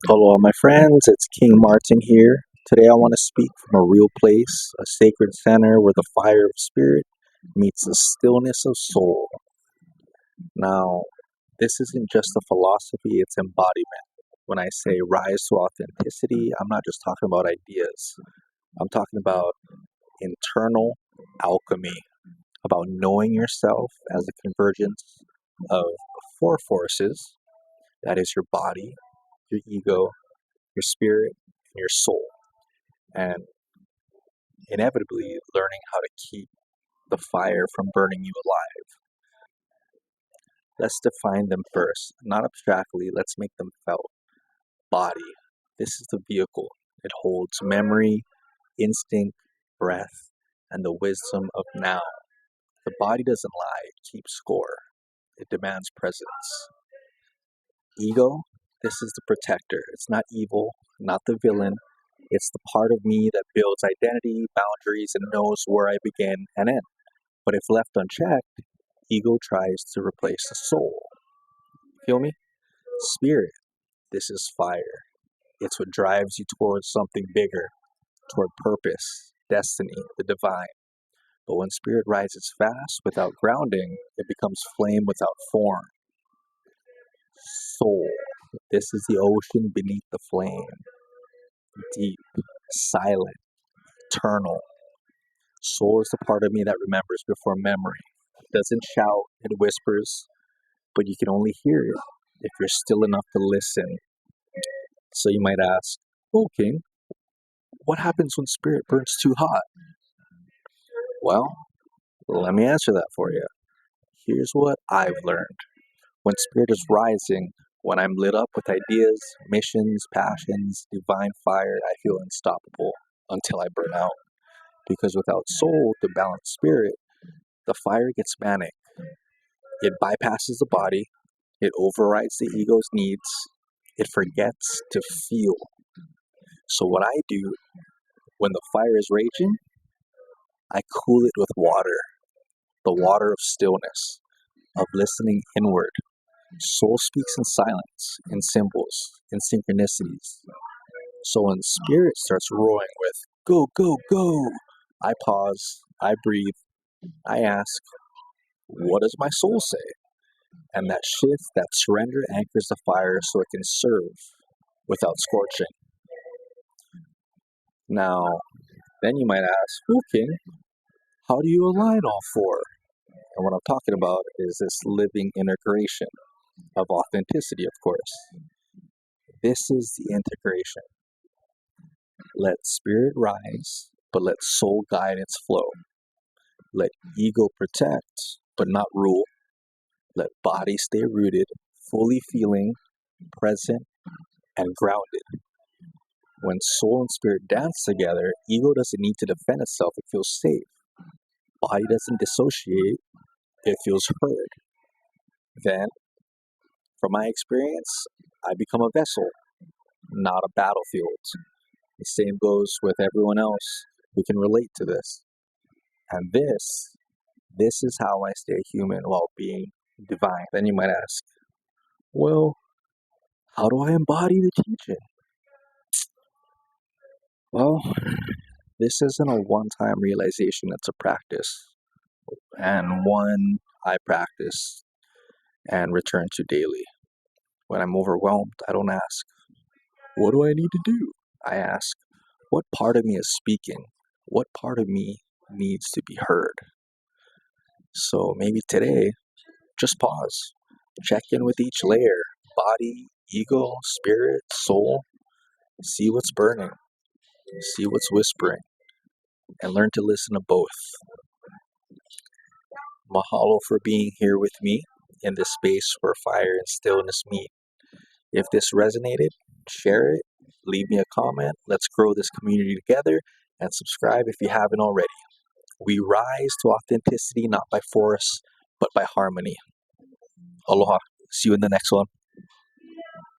Hello, my friends. It's King Martin here. Today, I want to speak from a real place, a sacred center where the fire of spirit meets the stillness of soul. Now, this isn't just a philosophy, it's embodiment. When I say rise to authenticity, I'm not just talking about ideas, I'm talking about internal alchemy, about knowing yourself as a convergence of four forces that is, your body, your ego, your spirit, and your soul. And inevitably learning how to keep the fire from burning you alive. Let's define them first, not abstractly, let's make them felt. Body. This is the vehicle. It holds memory, instinct, breath, and the wisdom of now. The body doesn't lie, it keeps score. It demands presence. Ego. This is the protector. It's not evil, not the villain. It's the part of me that builds identity, boundaries, and knows where I begin and end. But if left unchecked, ego tries to replace the soul. Feel me? Spirit, this is fire. It's what drives you towards something bigger, toward purpose, destiny, the divine. But when spirit rises fast without grounding, it becomes flame without form. Soul, this is the ocean beneath the flame. Deep, silent, eternal. Soul is the part of me that remembers before memory. It doesn't shout, it whispers, but you can only hear it if you're still enough to listen. So you might ask, "Oh, King, what happens when spirit burns too hot?" Well, let me answer that for you. Here's what I've learned. When spirit is rising, when I'm lit up with ideas, missions, passions, divine fire, I feel unstoppable until I burn out. Because without soul to balance spirit, the fire gets manic. It bypasses the body, it overrides the ego's needs, it forgets to feel. So, what I do when the fire is raging, I cool it with water, the water of stillness, of listening inward. Soul speaks in silence, in symbols, in synchronicities. So when spirit starts roaring with, "Go, go, go," I pause, I breathe, I ask, "What does my soul say?" And that shift, that surrender anchors the fire so it can serve without scorching. Now, then you might ask, "Well, King, how do you align all four?" And what I'm talking about is this living integration of authenticity, of course. This is the integration. Let spirit rise, but let soul guide its flow. Let ego protect, but not rule. Let body stay rooted, fully feeling, present, and grounded. When soul and spirit dance together, ego doesn't need to defend itself, it feels safe. Body doesn't dissociate, it feels heard. Then, from my experience, I become a vessel, not a battlefield. The same goes with everyone else who can relate to this. And this is how I stay human while being divine. Then you might ask, "Well, how do I embody the teaching?" Well, this isn't a one-time realization, it's a practice. And one I practice and return to daily. When I'm overwhelmed, I don't ask, "What do I need to do?" I ask, "What part of me is speaking? What part of me needs to be heard?" So maybe today, just pause. Check in with each layer: body, ego, spirit, soul. See what's burning, see what's whispering, and learn to listen to both. Mahalo for being here with me in this space where fire and stillness meet. If this resonated, share it, leave me a comment. Let's grow this community together, and subscribe if you haven't already. We rise to authenticity not by force, but by harmony. Aloha. See you in the next one.